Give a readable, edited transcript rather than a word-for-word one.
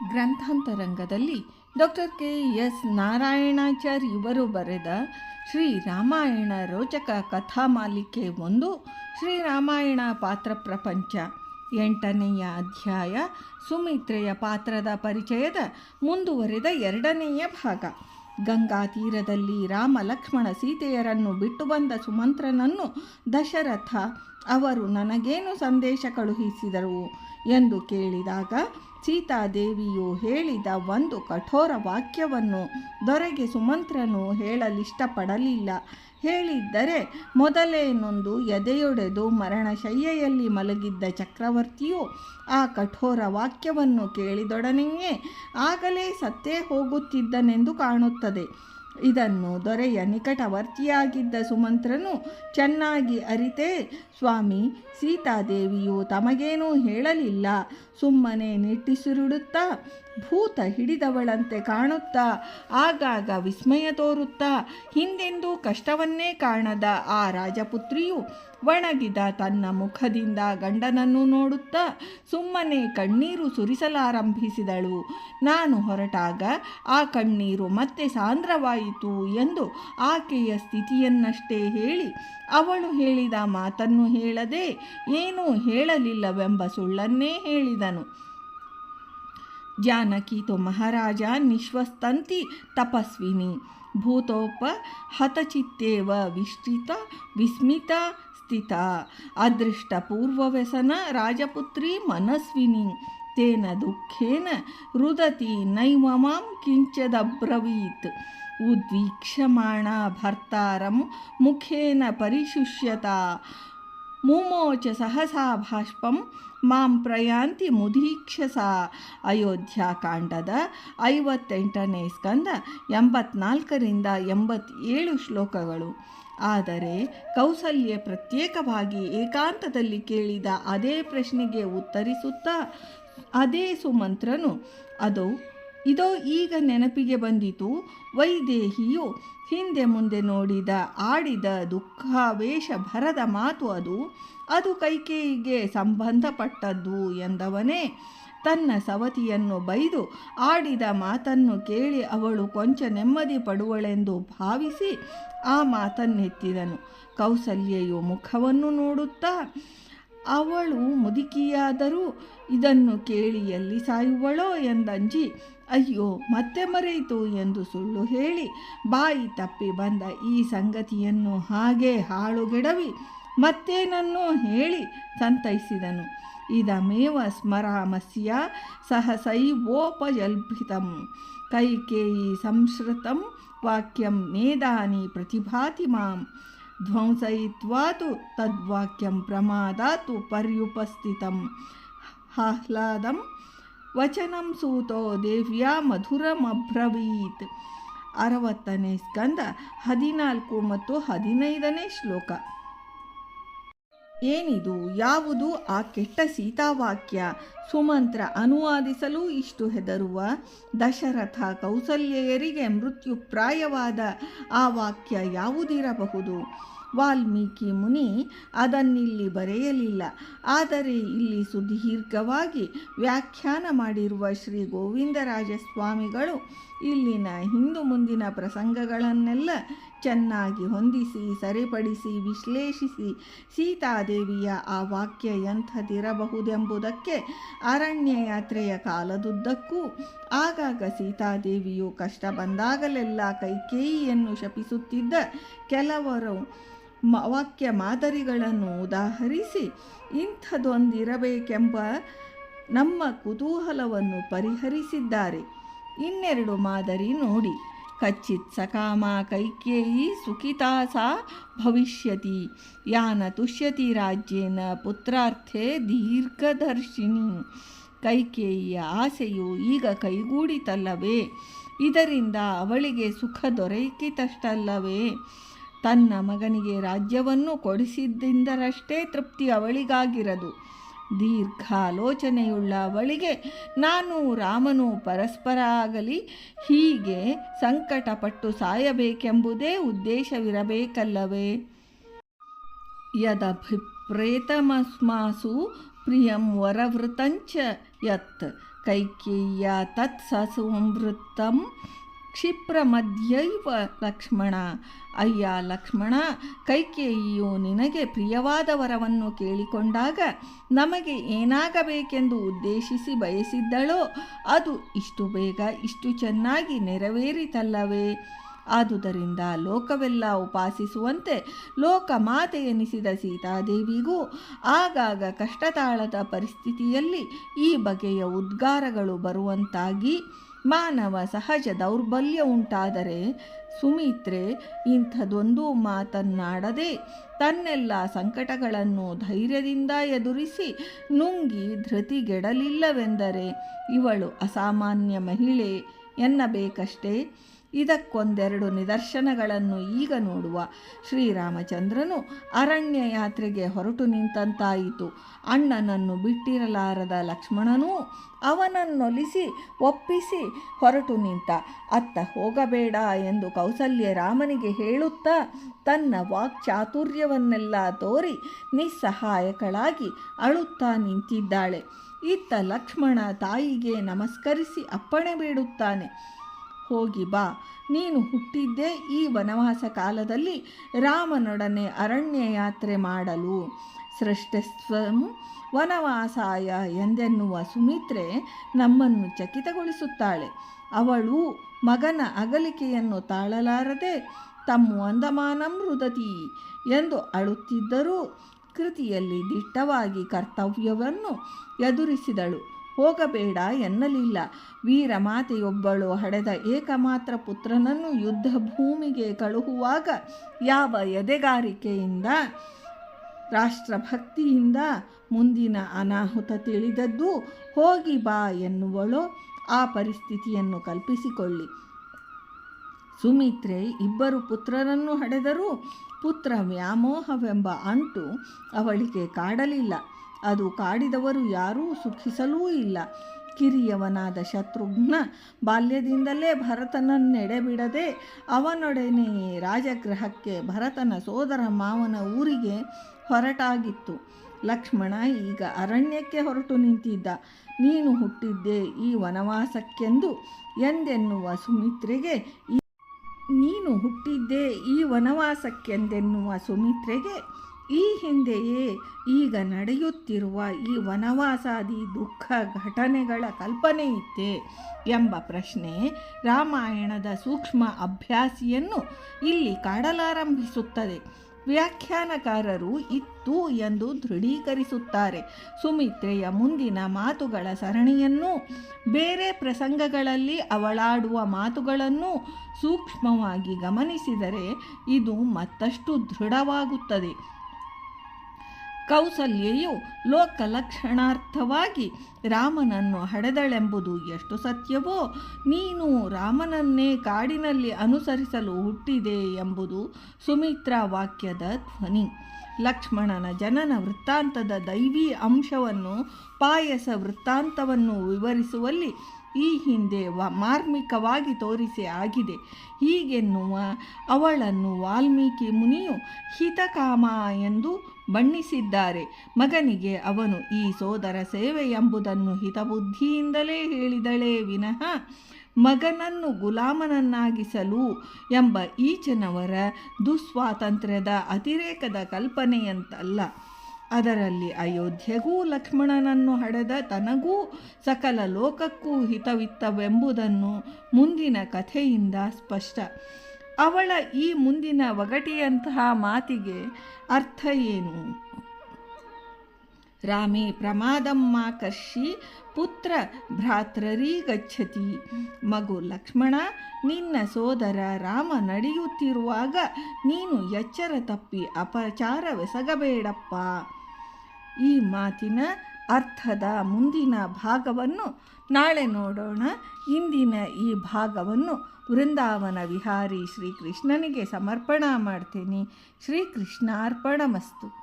ಗ್ರಂಥಾಂತರಂಗದಲ್ಲಿ doctor KS. Narayanachar ಇವರು ಬರೆದ ಶ್ರೀರಾಮಾಯಣ ರೋಚಕ ಕಥಾಮಾಲಿಕೆ 1 ಶ್ರೀರಾಮಾಯಣ ಪಾತ್ರ ಪ್ರಪಂಚ 8ನೆಯ ಅಧ್ಯಾಯ ಸುಮಿತ್ರೆಯ ಪಾತ್ರದ ಪರಿಚಯದ ಮುಂದುವರೆದ 2ನೆಯ ಭಾಗ. ಗಂಗಾ ತೀರದಲ್ಲಿ ರಾಮ ಲಕ್ಷ್ಮಣ ಸೀತೆಯರನ್ನು ಬಿಟ್ಟು ಬಂದ ಸುಮಂತ್ರನನ್ನು ದಶರಥ ಅವರು ನನಗೇನು ಸಂದೇಶ ಕಳುಹಿಸಿದರು ಎಂದು ಕೇಳಿದಾಗ ಸೀತಾದೇವಿಯು ಹೇಳಿದ ಒಂದು ಕಠೋರ ವಾಕ್ಯವನ್ನು ದೊರೆಗೆ ಸುಮಂತ್ರನು ಹೇಳಲಿಷ್ಟಪಡಲಿಲ್ಲ. ಹೇಳಿದ್ದರೆ ಮೊದಲೇ ನೊಂದು ಎದೆಯೊಡೆದು ಮರಣಶಯ್ಯೆಯಲ್ಲಿ ಮಲಗಿದ್ದ ಚಕ್ರವರ್ತಿಯು ಆ ಕಠೋರ ವಾಕ್ಯವನ್ನು ಕೇಳಿದೊಡನೆಯೇ ಆಗಲೇ ಸತ್ತೇ ಹೋಗುತ್ತಿದ್ದನೆಂದು ಕಾಣುತ್ತದೆ. ಇದನ್ನು ದೊರೆಯ ನಿಕಟವರ್ತಿಯಾಗಿದ್ದ ಸುಮಂತ್ರನು ಚೆನ್ನಾಗಿ ಅರಿತೇ, ಸ್ವಾಮಿ, ಸೀತಾದೇವಿಯು ತಮಗೇನೂ ಹೇಳಲಿಲ್ಲ, ಸುಮ್ಮನೆ ನಿಟ್ಟುಸಿರುಡುತ್ತಾ ಭೂತ ಹಿಡಿದವಳಂತೆ ಕಾಣುತ್ತಾ ಆಗಾಗ ವಿಸ್ಮಯ ತೋರುತ್ತಾ ಹಿಂದೆಂದೂ ಕಷ್ಟವನ್ನೇ ಕಾಣದ ಆ ರಾಜಪುತ್ರಿಯು ಒಣಗಿದ ತನ್ನ ಮುಖದಿಂದ ಗಂಡನನ್ನು ನೋಡುತ್ತಾ ಸುಮ್ಮನೆ ಕಣ್ಣೀರು ಸುರಿಸಲಾರಂಭಿಸಿದಳು. ನಾನು ಹೊರಟಾಗ ಆ ಕಣ್ಣೀರು ಮತ್ತೆ ಸಾಂದ್ರವಾಯಿತು ಎಂದು ಆಕೆಯ ಸ್ಥಿತಿಯನ್ನಷ್ಟೇ ಹೇಳಿ ಅವಳು ಹೇಳಿದ ಮಾತನ್ನು ಹೇಳದೆ ಏನೂ ಹೇಳಲಿಲ್ಲವೆಂಬ ಸುಳ್ಳನ್ನೇ ಹೇಳಿದನು. ಜಾನಕಿ ತು ಮಹಾರಾಜ ನಿಶ್ವಸ್ತಂತಿ ತಪಸ್ವಿನಿ ಭೂತೋಪ ಹತಚಿತ್ತೇವ ವಿಷ್ಟಿತ ವಿಸ್ಮಿತ ಸ್ಥಿತ ಅದೃಷ್ಟ ಪೂರ್ವವ್ಯಸನ ರಾಜಪುತ್ರಿ ಮನಸ್ವಿನಿ ತೇನ ದುಃಖೇನ ರುದತಿ ನೈವ ಮಾಂ ಕಿಂಚದಬ್ರವೀತ್ ಉದ್ವೀಕ್ಷಮಾಣ ಭರ್ತಾರಂ ಮುಖೇನ ಪರಿಶುಷ್ಯತ ಮುಮೋಚ ಸಹಸಾ ಭಾಷ್ಪಂ ಮಾಂ ಪ್ರಯಾಂತಿ ಮುದೀಕ್ಷಸ. ಅಯೋಧ್ಯಾಕಾಂಡದ 58ನೇ ಸ್ಕಂದ 84ರಿಂದ 87 ಶ್ಲೋಕಗಳು. ಆದರೆ ಕೌಸಲ್ಯೆ ಪ್ರತ್ಯೇಕವಾಗಿ ಏಕಾಂತದಲ್ಲಿ ಕೇಳಿದ ಅದೇ ಪ್ರಶ್ನೆಗೆ ಉತ್ತರಿಸುತ್ತಾ ಅದೇ ಸುಮಂತ್ರನು ಇದೋ ಈಗ ನೆನಪಿಗೆ ಬಂದಿತು. ವೈದೇಹಿಯು ಹಿಂದೆ ಮುಂದೆ ನೋಡಿದ ಆಡಿದ ದುಃಖಾವೇಶ ಭರದ ಮಾತು ಅದು ಕೈಕೇಯಿಗೆ ಸಂಬಂಧಪಟ್ಟದ್ದು ಎಂದವನೇ. ತನ್ನ ಸವತಿಯನ್ನು ಬೈದು ಆಡಿದ ಮಾತನ್ನು ಕೇಳಿ ಅವಳು ಕೊಂಚ ನೆಮ್ಮದಿ ಪಡುವಳೆಂದು ಭಾವಿಸಿ ಆ ಮಾತನ್ನೆತ್ತಿದನು. ಕೌಸಲ್ಯೆಯು ಮುಖವನ್ನು ನೋಡುತ್ತಾ ಅವಳು ಮುದುಕಿಯಾದರೂ ಇದನ್ನು ಕೇಳಿ ಎಲ್ಲಿ ಸಾಯುವಳೋ ಎಂದಂಜಿ ಅಯ್ಯೋ ಮತ್ತೆ ಮರೆಯಿತು ಎಂದು ಸುಳ್ಳು ಹೇಳಿ ಬಾಯಿ ತಪ್ಪಿ ಬಂದ ಈ ಸಂಗತಿಯನ್ನು ಹಾಗೆ ಹಾಳುಗೆಡವಿ ಮತ್ತೇನನ್ನೋ ಹೇಳಿ ಸಂತೈಸಿದನು. ಇದಮೇವ ಸ್ಮರಾಮಸ್ಯ ಸಹಸೈವೋಪಜಲ್ಭಿತಂ ಕೈಕೇಯಿ ಸಂಶ್ರುತಂ ವಾಕ್ಯಂ ನೇದಾನಿ ಪ್ರತಿಭಾತಿ ಮಾಂ ಧ್ವಂಸಯಿತ್ವಾತು ತದ್ವಾಕ್ಯಂ ಪ್ರಮಾದಾತು ಪರ್ಯುಪಸ್ಥಿತಂ ಆಹ್ಲಾದಂ ವಚನಂ ಸೂತೋ ದೇವ್ಯಾ ಮಧುರಮಬ್ರವೀತ್. 60ನೇ ಸ್ಕಂದ 14 ಮತ್ತು 15ನೇ ಶ್ಲೋಕ. ಏನಿದು? ಯಾವುದು ಆ ಕೆಟ್ಟ ಸೀತಾವಾಕ್ಯ? ಸುಮಂತ್ರ ಅನುವಾದಿಸಲು ಇಷ್ಟು ಹೆದರುವ ದಶರಥ ಕೌಸಲ್ಯೆಯರಿಗೆ ಮೃತ್ಯುಪ್ರಾಯವಾದ ಆ ವಾಕ್ಯ ಯಾವುದಿರಬಹುದು? ವಾಲ್ಮೀಕಿ ಮುನಿ ಅದನ್ನಿಲ್ಲಿ ಬರೆಯಲಿಲ್ಲ. ಆದರೆ ಇಲ್ಲಿ ಸುದೀರ್ಘವಾಗಿ ವ್ಯಾಖ್ಯಾನ ಮಾಡಿರುವ ಶ್ರೀ ಗೋವಿಂದರಾಜ ಸ್ವಾಮಿಗಳು ಇಲ್ಲಿನ ಹಿಂದು ಮುಂದಿನ ಪ್ರಸಂಗಗಳನ್ನೆಲ್ಲ ಚೆನ್ನಾಗಿ ಹೊಂದಿಸಿ ಸರಿಪಡಿಸಿ ವಿಶ್ಲೇಷಿಸಿ ಸೀತಾದೇವಿಯ ಆ ವಾಕ್ಯ ಎಂಥದಿರಬಹುದೆಂಬುದಕ್ಕೆ ಅರಣ್ಯ ಯಾತ್ರೆಯ ಕಾಲದುದ್ದಕ್ಕೂ ಆಗಾಗ ಸೀತಾದೇವಿಯು ಕಷ್ಟ ಬಂದಾಗಲೆಲ್ಲ ಕೈಕೇಯಿಯನ್ನು ಶಪಿಸುತ್ತಿದ್ದ ಕೆಲವರು ವಾಕ್ಯ ಮಾದರಿಗಳನ್ನು ಉದಾಹರಿಸಿ ಇಂಥದೊಂದಿರಬೇಕೆಂಬ ನಮ್ಮ ಕುತೂಹಲವನ್ನು ಪರಿಹರಿಸಿದ್ದಾರೆ. ಇನ್ನೆರಡು ಮಾದರಿ ನೋಡಿ. ಕಚ್ಚಿತ್ ಸಕಾಮ ಕೈಕೇಯಿ ಸುಖಿತಾ ಸಾ ಭವಿಷ್ಯತಿ ಯಾನ ತುಷ್ಯತಿ ರಾಜ್ಯೇನ ಪುತ್ರಾರ್ಥೆ ದೀರ್ಘದರ್ಶಿನಿ. ಕೈಕೇಯಿಯ ಆಸೆಯು ಈಗ ಕೈಗೂಡಿತಲ್ಲವೇ? ಇದರಿಂದ ಅವಳಿಗೆ ಸುಖ ದೊರಕಿತಷ್ಟಲ್ಲವೇ? ತನ್ನ ಮಗನಿಗೆ ರಾಜ್ಯವನ್ನು ಕೊಡಿಸಿದ್ದರಿಂದರಷ್ಟೇ ತೃಪ್ತಿ ಅವಳಿಗಾಗಿರದು. ದೀರ್ಘಾಲೋಚನೆಯುಳ್ಳ ಅವಳಿಗೆ ನಾನು ರಾಮನು ಪರಸ್ಪರ ಆಗಲಿ ಹೀಗೆ ಸಂಕಟಪಟ್ಟು ಸಾಯಬೇಕೆಂಬುದೇ ಉದ್ದೇಶವಿರಬೇಕಲ್ಲವೇ? ಯದಭಿಪ್ರೇತಮಸ್ಮಾಸು ಪ್ರಿಯಂ ವರವೃತಂಚ ಯತ್ ಕೈಕೇಯ್ಯ ತತ್ಸಂವೃತ್ತಂ ಕ್ಷಿಪ್ರಮಧ್ಯೈವ ಲಕ್ಷ್ಮಣ. ಅಯ್ಯ ಲಕ್ಷ್ಮಣ, ಕೈಕೇಯಿಯು ನಿನಗೆ ಪ್ರಿಯವಾದ ವರವನ್ನು ಕೇಳಿಕೊಂಡಾಗ ನಮಗೆ ಏನಾಗಬೇಕೆಂದು ಉದ್ದೇಶಿಸಿ ಬಯಸಿದ್ದಳೋ ಅದು ಇಷ್ಟು ಬೇಗ ಇಷ್ಟು ಚೆನ್ನಾಗಿ ನೆರವೇರಿತಲ್ಲವೇ? ಆದುದರಿಂದ ಲೋಕವೆಲ್ಲ ಉಪಾಸಿಸುವಂತೆ ಲೋಕಮಾತೆ ಎನಿಸಿದ ಸೀತಾದೇವಿಗೂ ಆಗಾಗ ಕಷ್ಟತಾಳದ ಪರಿಸ್ಥಿತಿಯಲ್ಲಿ ಈ ಬಗೆಯ ಉದ್ಗಾರಗಳು ಬರುವಂತಾಗಿ ಮಾನವ ಸಹಜ ದೌರ್ಬಲ್ಯ ಉಂಟಾದರೆ ಸುಮಿತ್ರೆ ಇಂಥದೊಂದು ಮಾತನ್ನಾಡದೆ ತನ್ನೆಲ್ಲ ಸಂಕಟಗಳನ್ನು ಧೈರ್ಯದಿಂದ ಎದುರಿಸಿ ನುಂಗಿ ಧೃತಿಗೆಡಲಿಲ್ಲವೆಂದರೆ ಇವಳು ಅಸಾಮಾನ್ಯ ಮಹಿಳೆ ಎನ್ನಬೇಕಷ್ಟೇ. ಇದಕ್ಕೊಂದೆರಡು ನಿದರ್ಶನಗಳನ್ನು ಈಗ ನೋಡುವ. ಶ್ರೀರಾಮಚಂದ್ರನು ಅರಣ್ಯ ಯಾತ್ರೆಗೆ ಹೊರಟು ನಿಂತಂತಾಯಿತು. ಅಣ್ಣನನ್ನು ಬಿಟ್ಟಿರಲಾರದ ಲಕ್ಷ್ಮಣನೂ ಅವನನ್ನೊಲಿಸಿ ಒಪ್ಪಿಸಿ ಹೊರಟು ನಿಂತ. ಅತ್ತ ಹೋಗಬೇಡ ಎಂದು ಕೌಸಲ್ಯ ರಾಮನಿಗೆ ಹೇಳುತ್ತಾ ತನ್ನ ವಾಕ್ಚಾತುರ್ಯವನ್ನೆಲ್ಲ ತೋರಿ ನಿಸ್ಸಹಾಯಕಳಾಗಿ ಅಳುತ್ತಾ ನಿಂತಿದ್ದಾಳೆ. ಇತ್ತ ಲಕ್ಷ್ಮಣ ತಾಯಿಗೆ ನಮಸ್ಕರಿಸಿ ಅಪ್ಪಣೆ ಬೇಡುತ್ತಾನೆ. ಹೋಗಿ ಬಾ, ನೀನು ಹುಟ್ಟಿದ್ದೇ ಈ ವನವಾಸ ಕಾಲದಲ್ಲಿ ರಾಮನೊಡನೆ ಅರಣ್ಯ ಯಾತ್ರೆ ಮಾಡಲು. ಸೃಷ್ಟಸ್ವಂ ವನವಾಸಾಯ ಎಂದೆನ್ನುವ ಸುಮಿತ್ರೆ ನಮ್ಮನ್ನು ಚಕಿತಗೊಳಿಸುತ್ತಾಳೆ. ಅವಳು ಮಗನ ಅಗಲಿಕೆಯನ್ನು ತಾಳಲಾರದೆ ತಮ್ಮ ವಂದಮಾನಂ ರುದತಿ ಎಂದು ಅಳುತ್ತಿದ್ದರೂ ಕೃತಿಯಲ್ಲಿ ದಿಟ್ಟವಾಗಿ ಕರ್ತವ್ಯವನ್ನು ಎದುರಿಸಿದಳು. ಹೋಗಬೇಡ ಎನ್ನಲಿಲ್ಲ. ವೀರಮಾತೆಯೊಬ್ಬಳು ಹಡೆದ ಏಕಮಾತ್ರ ಪುತ್ರನನ್ನು ಯುದ್ಧ ಭೂಮಿಗೆ ಕಳುಹುವಾಗ ಯಾವ ಎದೆಗಾರಿಕೆಯಿಂದ ರಾಷ್ಟ್ರಭಕ್ತಿಯಿಂದ ಮುಂದಿನ ಅನಾಹುತ ತಿಳಿದದ್ದು. ಹೋಗಿ ಬಾ ಎನ್ನುವಳೋ ಆ ಪರಿಸ್ಥಿತಿಯನ್ನು ಕಲ್ಪಿಸಿಕೊಳ್ಳಿ. ಸುಮಿತ್ರೆ ಇಬ್ಬರು ಪುತ್ರರನ್ನು ಹಡೆದರೂ ಪುತ್ರ ವ್ಯಾಮೋಹವೆಂಬ ಅಂಟು ಅವಳಿಗೆ ಕಾಡಲಿಲ್ಲ. ಅದು ಕಾಡಿದವರು ಯಾರೂ ಸುಖಿಸಲೂ ಇಲ್ಲ. ಕಿರಿಯವನಾದ ಶತ್ರುಘ್ನ ಬಾಲ್ಯದಿಂದಲೇ ಭರತನನ್ನೆಡೆಬಿಡದೆ ಅವನೊಡನೆಯೇ ರಾಜಗೃಹಕ್ಕೆ ಭರತನ ಸೋದರ ಮಾವನ ಊರಿಗೆ ಹೊರಟಾಗಿತ್ತು. ಲಕ್ಷ್ಮಣ ಈಗ ಅರಣ್ಯಕ್ಕೆ ಹೊರಟು ನಿಂತಿದ್ದ. ನೀನು ಹುಟ್ಟಿದ್ದೇ ಈ ವನವಾಸಕ್ಕೆಂದು ಎಂದೆನ್ನುವ ಸುಮಿತ್ರೆಗೆ ಈ ಹಿಂದೆಯೇ ಈಗ ನಡೆಯುತ್ತಿರುವ ಈ ವನವಾಸಾದಿ ದುಃಖ ಘಟನೆಗಳ ಕಲ್ಪನೆ ಇತ್ತೇ ಎಂಬ ಪ್ರಶ್ನೆ ರಾಮಾಯಣದ ಸೂಕ್ಷ್ಮ ಅಭ್ಯಾಸಿಯನ್ನು ಇಲ್ಲಿ ಕಾಡಲಾರಂಭಿಸುತ್ತದೆ. ವ್ಯಾಖ್ಯಾನಕಾರರು ಇತ್ತು ಎಂದು ದೃಢೀಕರಿಸುತ್ತಾರೆ. ಸುಮಿತ್ರೆಯ ಮುಂದಿನ ಮಾತುಗಳ ಸರಣಿಯನ್ನು, ಬೇರೆ ಪ್ರಸಂಗಗಳಲ್ಲಿ ಅವಳಾಡುವ ಮಾತುಗಳನ್ನು ಸೂಕ್ಷ್ಮವಾಗಿ ಗಮನಿಸಿದರೆ ಇದು ಮತ್ತಷ್ಟು ದೃಢವಾಗುತ್ತದೆ. ಕೌಸಲ್ಯೆಯು ಲೋಕಲಕ್ಷಣಾರ್ಥವಾಗಿ ರಾಮನನ್ನು ಹಡೆದಳೆಂಬುದು ಎಷ್ಟು ಸತ್ಯವೋ, ನೀನು ರಾಮನನ್ನೇ ಕಾಡಿನಲ್ಲಿ ಅನುಸರಿಸಲು ಹುಟ್ಟಿದೆ ಎಂಬುದು ಸುಮಿತ್ರಾ ವಾಕ್ಯದ ಧ್ವನಿ. ಲಕ್ಷ್ಮಣನ ಜನನ ವೃತ್ತಾಂತದ ದೈವೀ ಅಂಶವನ್ನು, ಪಾಯಸ ವೃತ್ತಾಂತವನ್ನು ವಿವರಿಸುವಲ್ಲಿ ಈ ಹಿಂದೆ ಮಾರ್ಮಿಕವಾಗಿ ತೋರಿಸಿ ಆಗಿದೆ. ಹೀಗೆನ್ನುವ ಅವಳನ್ನು ವಾಲ್ಮೀಕಿ ಮುನಿಯು ಹಿತಕಾಮ ಎಂದು ಬಣ್ಣಿಸಿದ್ದಾರೆ. ಮಗನಿಗೆ ಅವನು ಈ ಸೋದರ ಸೇವೆ ಎಂಬುದನ್ನು ಹಿತಬುದ್ಧಿಯಿಂದಲೇ ಹೇಳಿದಳೇ ವಿನಃ ಮಗನನ್ನು ಗುಲಾಮನನ್ನಾಗಿಸಲು ಎಂಬ ಈಚನವರ ದುಸ್ವಾತಂತ್ರ್ಯದ ಅತಿರೇಕದ ಕಲ್ಪನೆಯಂತಲ್ಲ. ಅದರಲ್ಲಿ ಅಯೋಧ್ಯೆಗೂ ಲಕ್ಷ್ಮಣನನ್ನು ಹಡೆದ ತನಗೂ ಸಕಲ ಲೋಕಕ್ಕೂ ಹಿತವಿತ್ತವೆಂಬುದನ್ನು ಮುಂದಿನ ಕಥೆಯಿಂದ ಸ್ಪಷ್ಟ. ಅವಳ ಈ ಮುಂದಿನ ಒಗಟಿಯಂತಹ ಮಾತಿಗೆ ಅರ್ಥ ಏನು? ರಾಮೇ ಪ್ರಮಾದಮ್ಮಾಕರ್ಷಿ ಪುತ್ರ ಭ್ರಾತೃರೀ ಗಚ್ಚತಿ. ಮಗು ಲಕ್ಷ್ಮಣ, ನಿನ್ನ ಸೋದರ ರಾಮ ನಡೆಯುತ್ತಿರುವಾಗ ನೀನು ಎಚ್ಚರ ತಪ್ಪಿ ಅಪಚಾರವೆಸಗಬೇಡಪ್ಪ. ಈ ಮಾತಿನ ಅರ್ಥದ ಮುಂದಿನ ಭಾಗವನ್ನು ನಾಳೆ ನೋಡೋಣ. ಇಂದಿನ ಈ ಭಾಗವನ್ನು ವೃಂದಾವನ ವಿಹಾರಿ ಶ್ರೀಕೃಷ್ಣನಿಗೆ ಸಮರ್ಪಣಾ ಮಾಡ್ತೀನಿ. ಶ್ರೀಕೃಷ್ಣಾರ್ಪಣಮಸ್ತು.